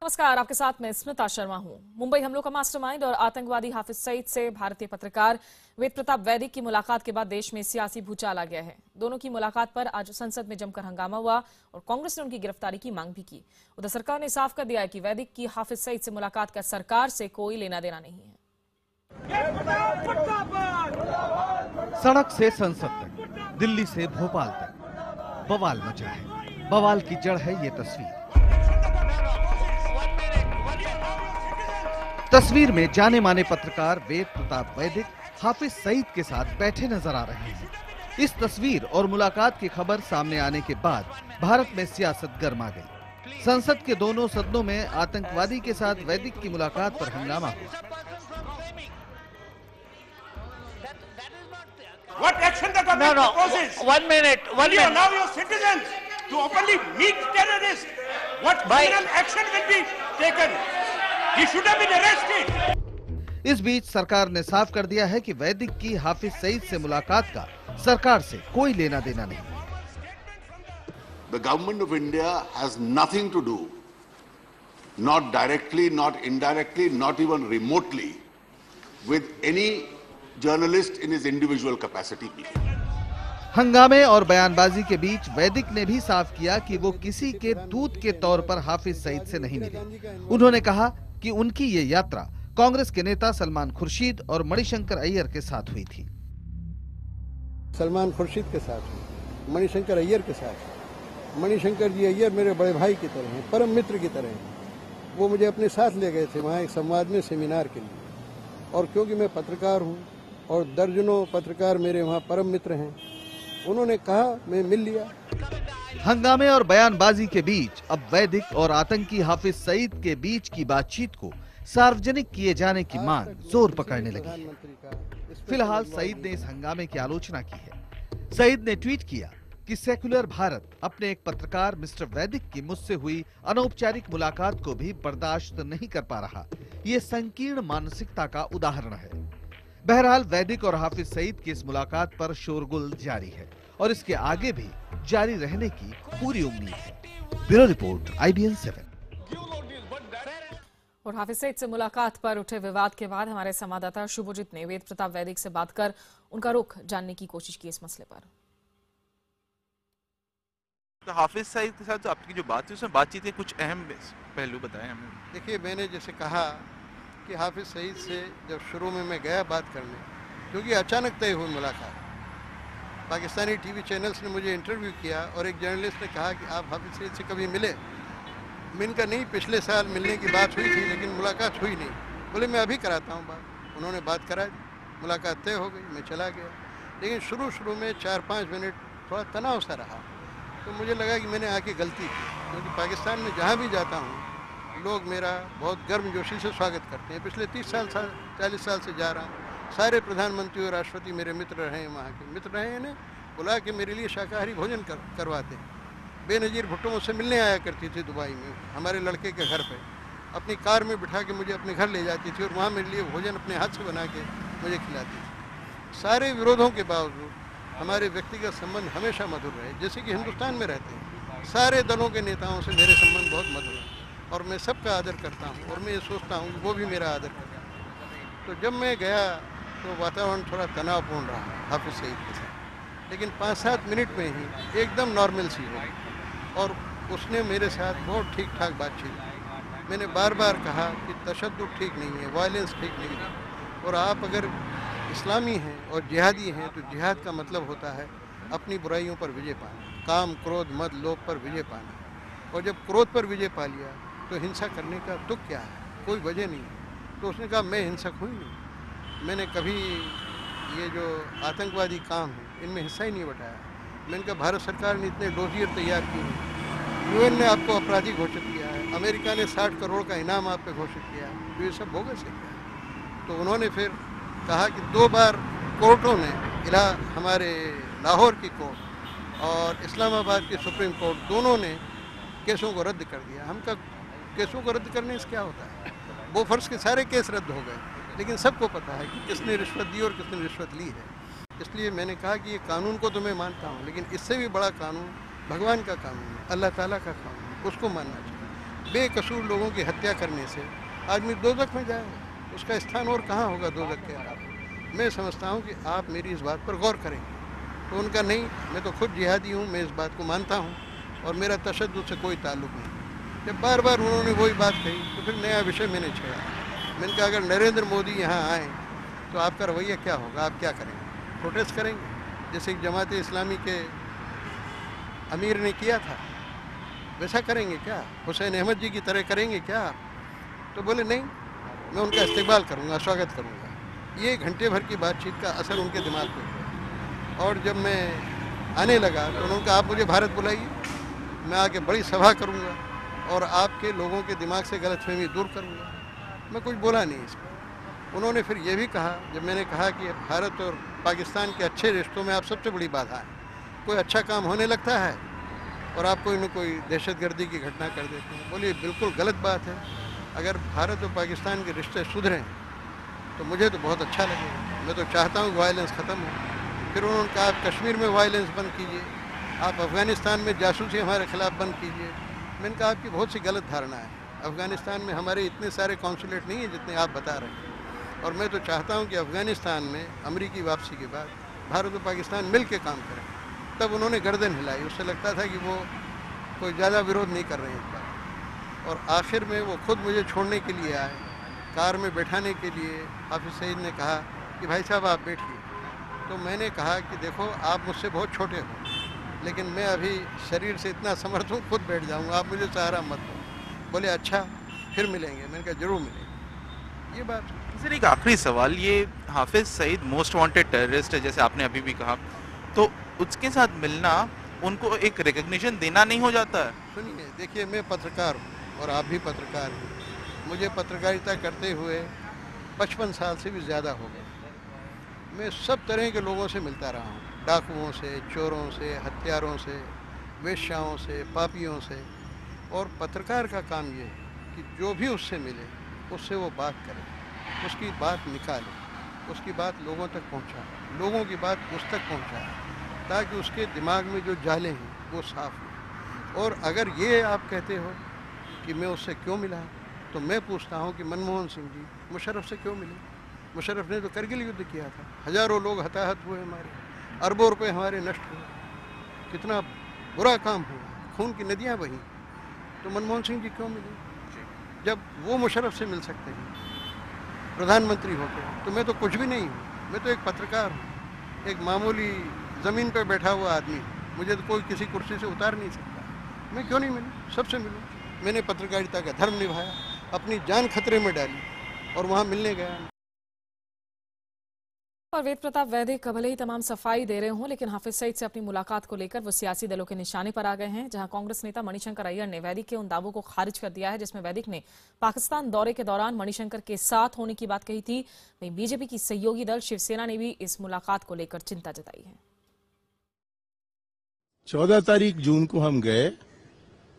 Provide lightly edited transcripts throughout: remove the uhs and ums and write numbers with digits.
नमस्कार, आपके साथ मैं स्मिता शर्मा हूं। मुंबई हमलों का मास्टरमाइंड और आतंकवादी हाफिज सईद से भारतीय पत्रकार वेद प्रताप वैदिक की मुलाकात के बाद देश में सियासी भूचाल आ गया है। दोनों की मुलाकात पर आज संसद में जमकर हंगामा हुआ और कांग्रेस ने उनकी गिरफ्तारी की मांग भी की। उधर सरकार ने साफ कर दिया है कि वैदिक की हाफिज सईद से मुलाकात का सरकार से कोई लेना देना नहीं है। सड़क से संसद तक, दिल्ली से भोपाल तक बवाल मचा है। बवाल की जड़ है ये तस्वीर में जाने माने पत्रकार वेद प्रताप वैदिक हाफिज सईद के साथ बैठे नजर आ रहे हैं। इस तस्वीर और मुलाकात की खबर सामने आने के बाद भारत में सियासत गर्मा गई। संसद के दोनों सदनों में आतंकवादी के साथ वैदिक की मुलाकात पर हंगामा हुआ। What action the government proposes? 1 minute. Will you allow your citizens to openly meet terrorists? What criminal action will be taken? He should have been arrested. इस बीच सरकार ने साफ कर दिया है कि वैदिक की हाफिज सईद से मुलाकात का सरकार से कोई लेना देना नहीं। The government of India has nothing to do, not directly, not indirectly, not even remotely, with any journalist in his individual capacity. हंगामे और बयानबाजी के बीच वैदिक ने भी साफ किया कि वो किसी के दूत के तौर पर हाफिज सईद से नहीं मिले। उन्होंने कहा कि उनकी ये यात्रा कांग्रेस के नेता सलमान खुर्शीद और मणिशंकर अय्यर के साथ हुई थी। सलमान खुर्शीद के साथ, मणिशंकर अय्यर के साथ। मणिशंकर जी अय्यर मेरे बड़े भाई की तरह हैं, परम मित्र की तरह हैं। वो मुझे अपने साथ ले गए थे वहाँ एक संवाद में सेमिनार के लिए, और क्योंकि मैं पत्रकार हूँ और दर्जनों पत्रकार मेरे वहाँ परम मित्र हैं, उन्होंने कहा मैं मिल लिया। हंगामे और बयानबाजी के बीच अब वैदिक और आतंकी हाफिज सईद के बीच की बातचीत को सार्वजनिक किए जाने की मांग जोर पकड़ने लगी है। फिलहाल सईद ने इस हंगामे की आलोचना की है। सईद ने ट्वीट किया कि सेक्युलर भारत अपने एक पत्रकार मिस्टर वैदिक की मुझसे हुई अनौपचारिक मुलाकात को भी बर्दाश्त नहीं कर पा रहा। ये संकीर्ण मानसिकता का उदाहरण है। बहरहाल वैदिक और हाफिज सईद की इस मुलाकात पर शोरगुल जारी है और इसके आगे भी जारी रहने की पूरी उम्मीद है। Bureau report IBN 7। और हाफिज सईद से मुलाकात पर उठे विवाद के बाद हमारे संवाददाता शुभजीत ने वेद प्रताप वैदिक से बात कर उनका रुख जानने की कोशिश की इस मसले पर। तो हाफिज सईद के साथ आपकी जो बात है उसमें बातचीत के कुछ अहम पहलू बताएं हमें। देखिए, मैंने जैसे कहा कि हाफिज सईद से जब शुरू में मैं गया बात करने, क्योंकि अचानक तय हुई मुलाकात। पाकिस्तानी टीवी चैनल्स ने मुझे इंटरव्यू किया और एक जर्नलिस्ट ने कहा कि आप हाफिज सईद से कभी मिले? मैं इनका नहीं, पिछले साल मिलने की बात हुई थी लेकिन मुलाकात हुई नहीं। बोले मैं अभी कराता हूँ बात। उन्होंने बात करा दी, मुलाकात तय हो गई, मैं चला गया। लेकिन शुरू में 4-5 मिनट थोड़ा तनाव सा रहा, तो मुझे लगा कि मैंने आके गलती की, क्योंकि पाकिस्तान में जहाँ भी जाता हूँ लोग मेरा बहुत गर्मजोशी से स्वागत करते हैं। पिछले 30 साल 40 साल से जा रहा हूँ। सारे प्रधानमंत्री और राष्ट्रपति मेरे मित्र रहे हैं, वहाँ के मित्र रहे हैं। इन्हें बुला के मेरे लिए शाकाहारी भोजन करवाते हैं। बेनज़ीर भुट्टो मुझसे मिलने आया करती थी दुबई में, हमारे लड़के के घर पे। अपनी कार में बिठा के मुझे अपने घर ले जाती थी और वहाँ मेरे लिए भोजन अपने हाथ से बना के मुझे खिलाती थी। सारे विरोधों के बावजूद हमारे व्यक्तिगत संबंध हमेशा मधुर रहे, जैसे कि हिंदुस्तान में रहते हैं। सारे दलों के नेताओं से मेरे संबंध बहुत मधुर हैं और मैं सबका आदर करता हूँ और मैं ये सोचता हूँ वो भी मेरा आदर करता है। तो जब मैं गया तो वातावरण थोड़ा तनावपूर्ण रहा हाफिज सईद के साथ, लेकिन 5-7 मिनट में ही एकदम नॉर्मल सी हो गई और उसने मेरे साथ बहुत ठीक ठाक बातचीत की। मैंने बार बार कहा कि तशद्दुद ठीक नहीं है, वायलेंस ठीक नहीं है, और आप अगर इस्लामी हैं और जिहादी हैं तो जिहाद का मतलब होता है अपनी बुराइयों पर विजय पाना, काम क्रोध मद लोभ पर विजय पाना। और जब क्रोध पर विजय पा लिया तो हिंसा करने का तुक क्या है, कोई वजह नहीं है। तो उसने कहा मैं हिंसक हुई नहीं, मैंने कभी ये जो आतंकवादी काम है इनमें हिस्सा ही नहीं बटाया। मैंने कहा भारत सरकार ने इतने डोजियर तैयार किए हैं, UN ने आपको अपराधी घोषित किया है, अमेरिका ने 60 करोड़ का इनाम आप पे घोषित किया है, तो ये सब बोगस है क्या? तो उन्होंने फिर कहा कि 2 बार कोर्टों ने, हमारे लाहौर की कोर्ट और इस्लामाबाद की सुप्रीम कोर्ट, दोनों ने केसों को रद्द कर दिया। हम कहा केसों को रद्द करने से क्या होता है? बोफर्स के सारे केस रद्द हो गए, लेकिन सबको पता है कि किसने रिश्वत दी और किसने रिश्वत ली है। इसलिए मैंने कहा कि ये कानून को तो मैं मानता हूँ, लेकिन इससे भी बड़ा कानून भगवान का कानून है, अल्लाह ताला का कानून, उसको मानना चाहिए। बेकसूर लोगों की हत्या करने से आदमी दोजख में जाएगा, उसका स्थान और कहाँ होगा दोजख के अलावा। मैं समझता हूँ कि आप मेरी इस बात पर गौर करें। तो उनका नहीं, मैं तो खुद जिहादी हूँ, मैं इस बात को मानता हूँ और मेरा तशद्दुद से कोई ताल्लुक नहीं। जब बार बार उन्होंने वही बात कही तो फिर नया विषय मैंने छेड़ा। मैंने कहा अगर नरेंद्र मोदी यहाँ आए तो आपका रवैया क्या होगा, आप क्या करेंगे? प्रोटेस्ट करेंगे जैसे जमात इस्लामी के अमीर ने किया था, वैसा करेंगे क्या? हुसैन अहमद जी की तरह करेंगे क्या? तो बोले नहीं, मैं उनका इस्तेमाल करूँगा, स्वागत करूँगा। ये घंटे भर की बातचीत का असर उनके दिमाग पे हुआ और जब मैं आने लगा तो उन्होंने कहा आप मुझे भारत बुलाइए, मैं आके बड़ी सभा करूँगा और आपके लोगों के दिमाग से गलतफहमी दूर करूँगा। मैं कुछ बोला नहीं इस पर। उन्होंने फिर ये भी कहा, जब मैंने कहा कि भारत और पाकिस्तान के अच्छे रिश्तों में आप सबसे बड़ी बाधा है, कोई अच्छा काम होने लगता है और आप कोई न कोई दहशतगर्दी की घटना कर देते हैं। बोलिए बिल्कुल गलत बात है। अगर भारत और पाकिस्तान के रिश्ते सुधरें तो मुझे तो बहुत अच्छा लगेगा। मैं तो चाहता हूँ वायलेंस ख़त्म हो। फिर उन्होंने कहा आप कश्मीर में वायलेंस बंद कीजिए, आप अफ़गानिस्तान में जासूसी हमारे खिलाफ बंद कीजिए। मैंने कहा आपकी बहुत सी गलत धारणा है। अफ़गानिस्तान में हमारे इतने सारे कॉन्सुलेट नहीं हैं जितने आप बता रहे हैं और मैं तो चाहता हूँ कि अफ़गानिस्तान में अमरीकी वापसी के बाद भारत और पाकिस्तान मिल के काम करें। तब उन्होंने गर्दन हिलाई, उससे लगता था कि वो कोई ज़्यादा विरोध नहीं कर रहे हैं इस बार। और आखिर में वो खुद मुझे छोड़ने के लिए आए, कार में बैठाने के लिए हाफिज़ सईद ने कहा कि भाई साहब आप बैठिए। तो मैंने कहा कि देखो आप मुझसे बहुत छोटे हो, लेकिन मैं अभी शरीर से इतना समर्थ हूँ, खुद बैठ जाऊँगा, आप मुझे सहारा मत दो। बोले अच्छा फिर मिलेंगे। मैंने कहा जरूर मिलेंगे। ये बात। सर एक आखिरी सवाल, ये Hafiz Saeed most wanted terrorist है जैसे आपने अभी भी कहा, तो उसके साथ मिलना उनको एक रिकग्निशन देना नहीं हो जाता है? सुनिए, देखिए मैं पत्रकार हूँ और आप भी पत्रकार हैं। मुझे पत्रकारिता करते हुए 55 साल से भी ज़्यादा हो गए। मैं सब तरह के लोगों से मिलता रहा हूँ, डाकुओं से, चोरों से, हत्यारों से, वेश्याओं से, पापियों से। और पत्रकार का काम ये है कि जो भी उससे मिले उससे वो बात करे, उसकी बात निकाले, उसकी बात लोगों तक पहुँचाए, लोगों की बात उस तक पहुँचाए ताकि उसके दिमाग में जो जाले हैं वो साफ हो। और अगर ये आप कहते हो कि मैं उससे क्यों मिला, तो मैं पूछता हूँ कि मनमोहन सिंह जी मुशर्रफ से क्यों मिले? मुशर्रफ ने तो करगिल युद्ध किया था, हज़ारों लोग हताहत हुए, हमारे अरबों रुपए हमारे नष्ट हुए, कितना बुरा काम हुआ, खून की नदियाँ बहीं। तो मनमोहन सिंह जी क्यों मिले? जब वो मुशर्रफ से मिल सकते हैं प्रधानमंत्री होकर, तो मैं तो कुछ भी नहीं हूँ। मैं तो एक पत्रकार हूँ, एक मामूली ज़मीन पर बैठा हुआ आदमी। मुझे तो कोई किसी कुर्सी से उतार नहीं सकता। मैं क्यों नहीं मिलूँ? सबसे मिलूँ। मैंने पत्रकारिता का धर्म निभाया, अपनी जान खतरे में डाली और वहाँ मिलने गया। और वेद प्रताप वैदिक भले ही तमाम सफाई दे रहे हों, लेकिन हाफिज सईद से अपनी मुलाकात को लेकर वो सियासी दलों के निशाने पर आ गए हैं। जहां कांग्रेस नेता मणिशंकर अय्यर ने वैदिक के उन दावों को खारिज कर दिया है जिसमें वैदिक ने पाकिस्तान दौरे के दौरान मणिशंकर के साथ होने की बात कही थी। वहीं बीजेपी की सहयोगी दल शिवसेना ने भी इस मुलाकात को लेकर चिंता जताई है। 14 तारीख जून को हम गए,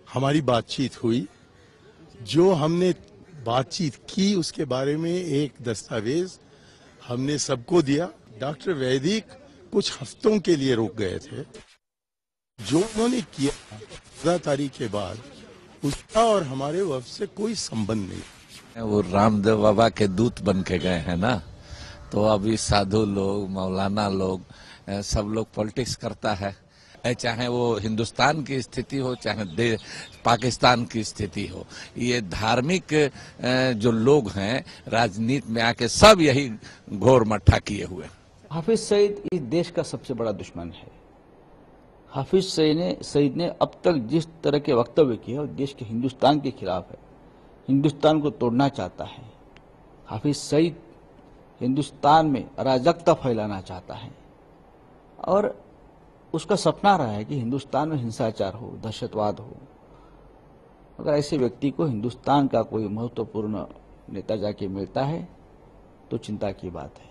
हमारी बातचीत हुई। जो हमने बातचीत की उसके बारे में एक दस्तावेज हमने सबको दिया। डॉक्टर वैदिक कुछ हफ्तों के लिए रुक गए थे। जो उन्होंने किया 14 तारीख के बाद उसका और हमारे वक्त से कोई संबंध नहीं। वो रामदेव बाबा के दूत बन के गए हैं ना, तो अभी साधु लोग, मौलाना लोग, सब लोग पॉलिटिक्स करता है, चाहे वो हिंदुस्तान की स्थिति हो चाहे पाकिस्तान की स्थिति हो। ये धार्मिक जो लोग हैं राजनीति में आके सब यही घोर मट्ठा किए हुए। हाफिज सईद इस देश का सबसे बड़ा दुश्मन है। हाफिज सईद ने अब तक जिस तरह के वक्तव्य किए वो देश के हिंदुस्तान के खिलाफ है, हिंदुस्तान को तोड़ना चाहता है। हाफिज सईद हिंदुस्तान में अराजकता फैलाना चाहता है और उसका सपना रहा है कि हिंदुस्तान में हिंसाचार हो, दहशतवाद हो। अगर ऐसे व्यक्ति को हिंदुस्तान का कोई महत्वपूर्ण नेता जाके मिलता है तो चिंता की बात है।